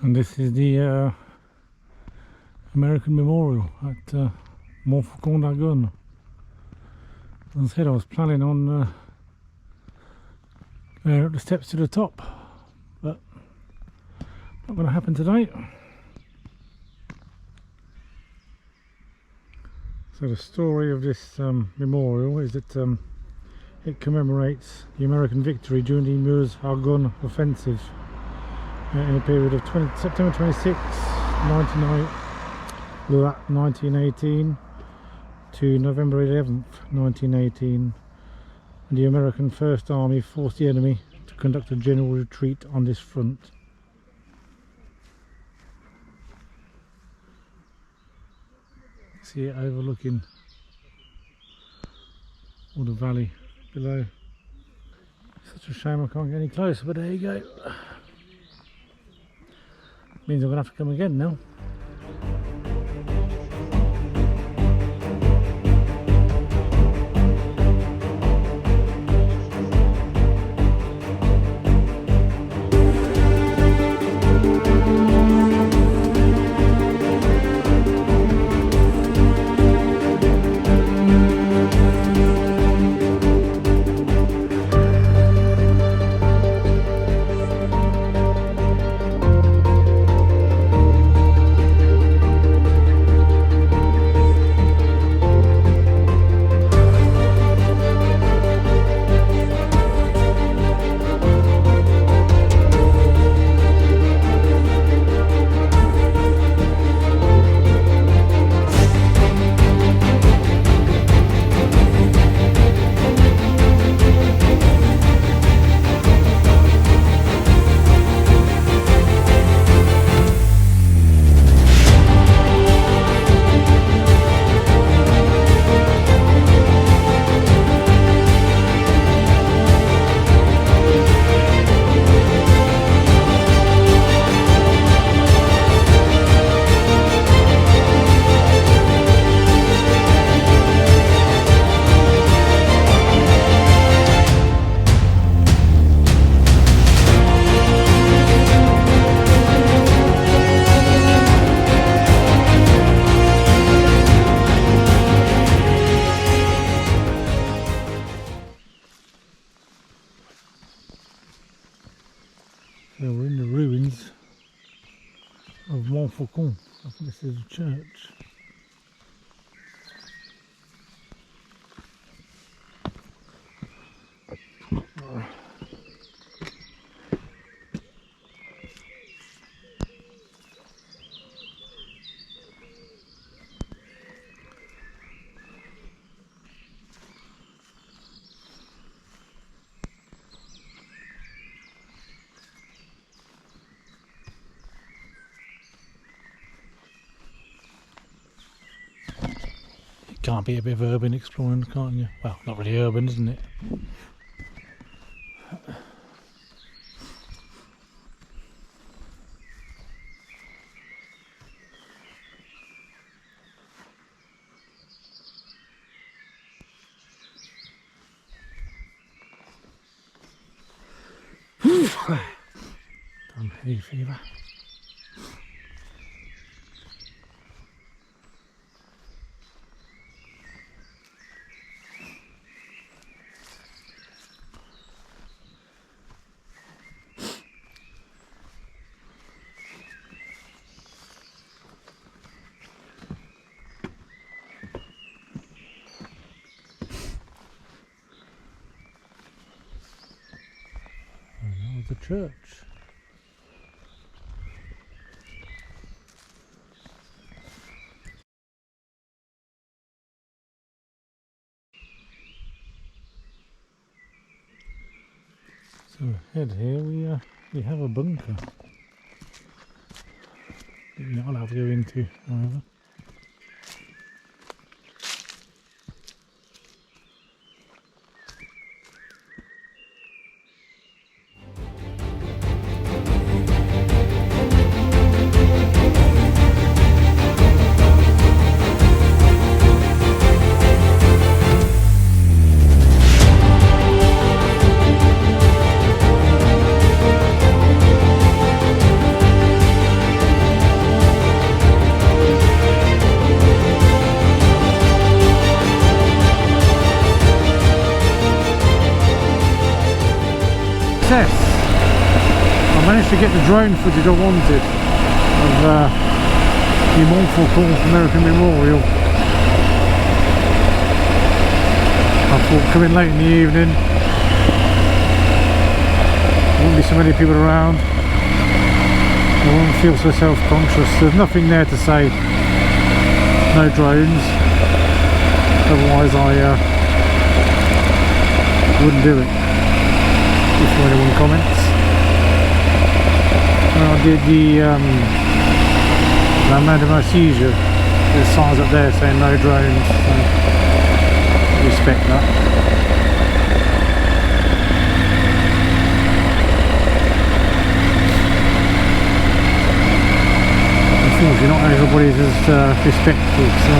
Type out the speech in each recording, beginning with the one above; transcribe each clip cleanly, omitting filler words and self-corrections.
And this is the American Memorial at Montfaucon. As I said, I was planning on going up the steps to the top, but not going to happen today. So the story of this memorial is that it commemorates the American victory during the Meuse-Argonne offensive in a period of September 26, 1918 to November 11th, 1918. And the American First Army forced the enemy to conduct a general retreat on this front. See it overlooking all the valley below. Such a shame I can't get any closer, but there you go. Means I'm going to have to come again now. So we're in the ruins of Montfaucon. I think this is a church. Can't be a bit of urban exploring, can't you? Well, not really urban, isn't it? Damn hay fever. The church. So ahead here we have a bunker. You're not allowed to go into, however. managed to get the drone footage I wanted of the Montfaucon American Memorial. I thought coming late in the evening, there wouldn't be so many people around, I wouldn't feel so self-conscious. There's nothing there to say no drones, otherwise I wouldn't do it. Before anyone comments. When I did the La Main de Marseille, there's signs up there saying no drones, so respect that. Unfortunately not everybody's as respectful, so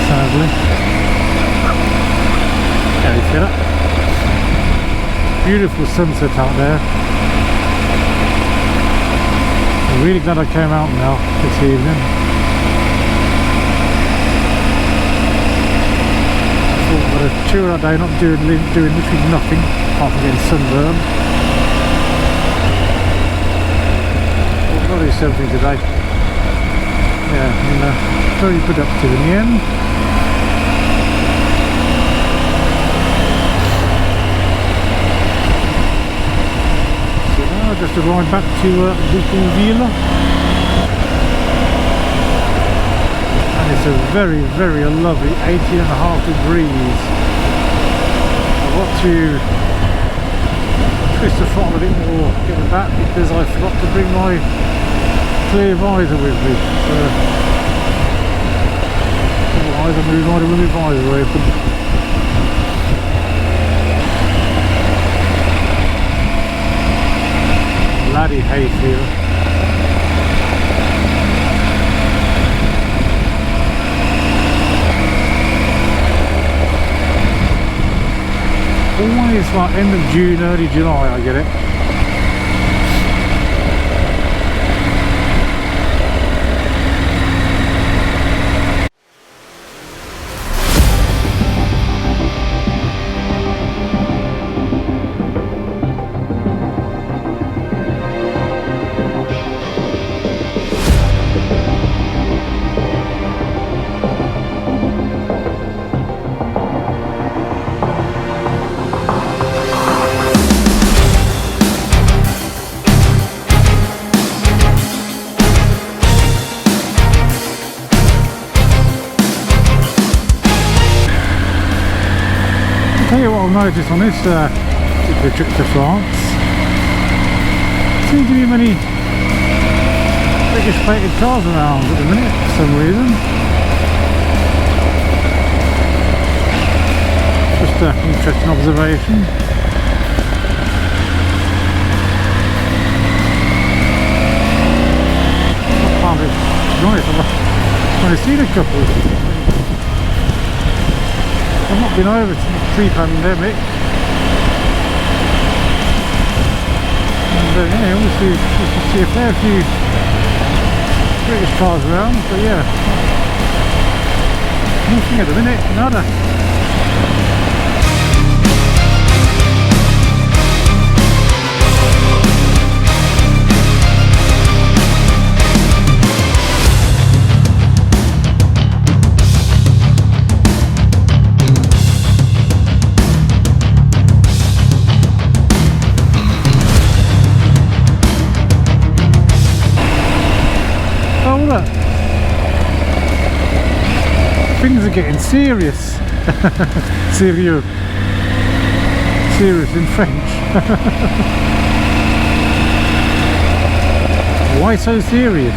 sadly. Carry filler. Beautiful sunset out there. I'm really glad I came out now this evening. I thought I'd have a chill out day, not doing literally nothing apart from getting sunburned. I'll do something today. Yeah, and very productive in the end. Just arrived back to Bouconville, and it's a very lovely 18.5 degrees. I've got to twist the throttle a bit more getting back because I forgot to bring my clear visor with me, so otherwise I'm moving on with my visor open. Bloody hayfield. Always like end of June, early July I get it. Tell you what I've noticed on this particular trip to France, there seems to be many British plated cars around at the minute for some reason. Just an interesting observation. I can't be honest, I've only seen a couple. I've not been over since pre-pandemic, and yeah, we see a fair few British cars around, but yeah, nothing at the minute, nada. Things are getting serious. Serious in French. Why so serious?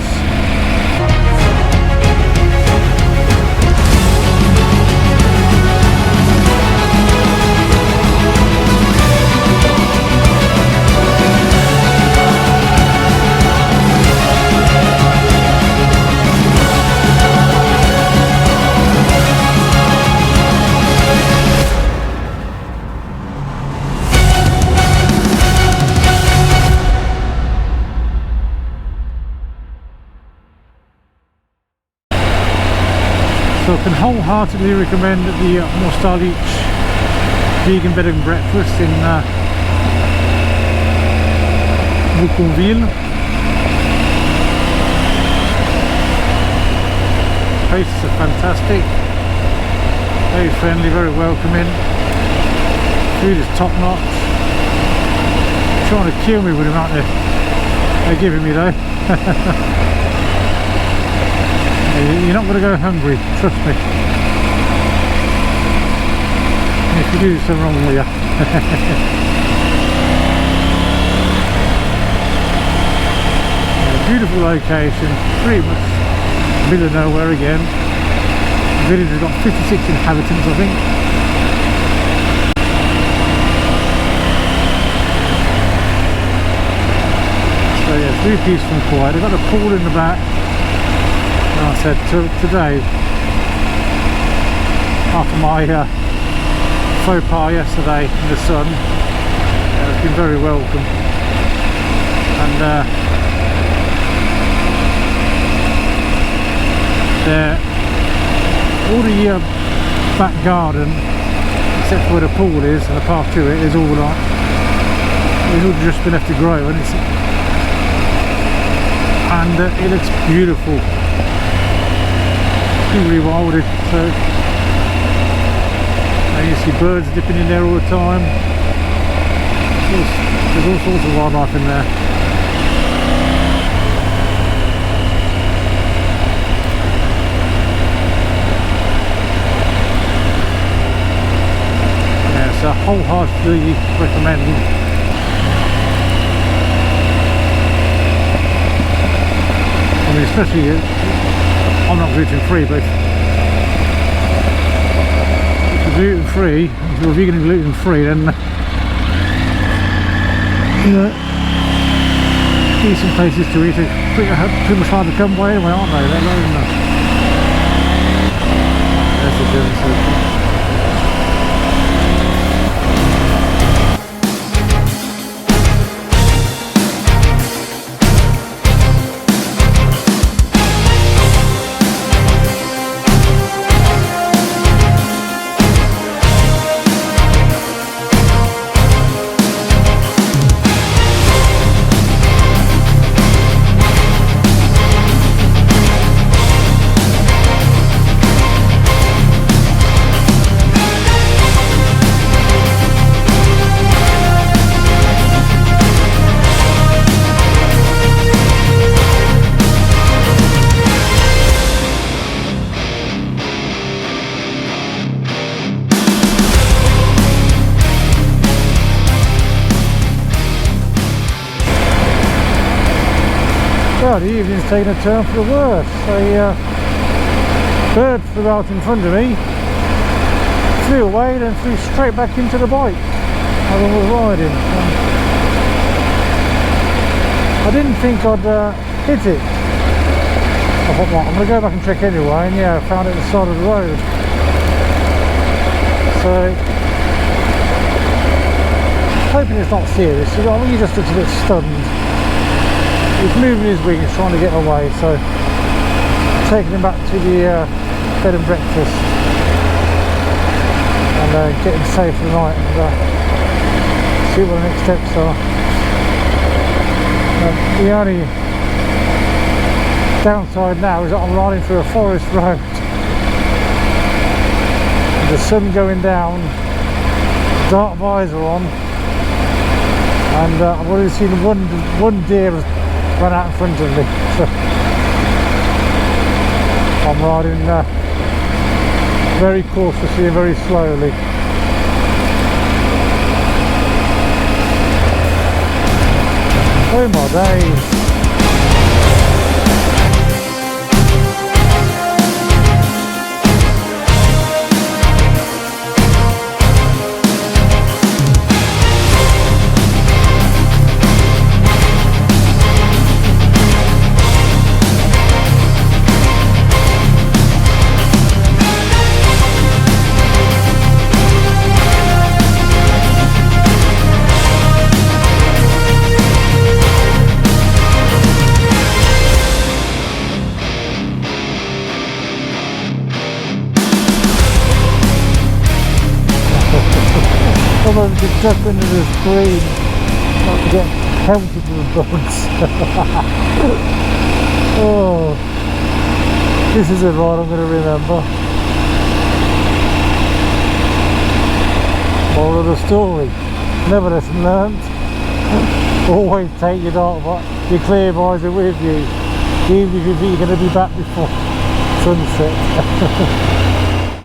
So I can wholeheartedly recommend the Montfaucon vegan bed and breakfast in Bouconville. Places are fantastic, very friendly, very welcoming. Food is top notch. Trying to kill me with the amount they're giving me though. You're not going to go hungry, trust me. If you do, something wrong with you. Beautiful location, pretty much middle of nowhere again. The village has got 56 inhabitants, I think. So yeah, it's really peaceful and quiet. They've got a pool in the back. And I said today, after my faux pas yesterday in the sun, it's been very welcome. And all the back garden, except for where the pool is and the path to it, is all like it's all just been left to grow, and it looks beautiful, really wild. So and you see birds dipping in there all the time. There's all sorts of wildlife in there. So wholeheartedly recommend. I mean, especially I'm not gluten free, but if you're gluten free, if you're vegan and gluten free, then you know, decent places to eat are pretty much hard to come by anyway, aren't they? There's the difference. Well, the evening's taken a turn for the worse. A bird flew out in front of me, flew away, then flew straight back into the bike as I was riding. I didn't think I'd hit it. I thought, well, I'm going to go back and check anyway, and yeah, I found it at the side of the road. So, hoping it's not serious. I think he just looks a bit stunned. He's moving his wings, trying to get away, so taking him back to the bed and breakfast and getting safe for the night and see what the next steps are. The only downside now is that I'm riding through a forest road. The sun going down, dark visor on, and I've already seen one deer run out in front of me, so I'm riding very cautiously and very slowly. Oh my days. Although we could jump into the screen, not to get pelted with bugs. Oh, this is a ride I'm going to remember. Moral of the story, never lesson learnt. Always take your your clear visor with you, even if you think you're going to be back before sunset.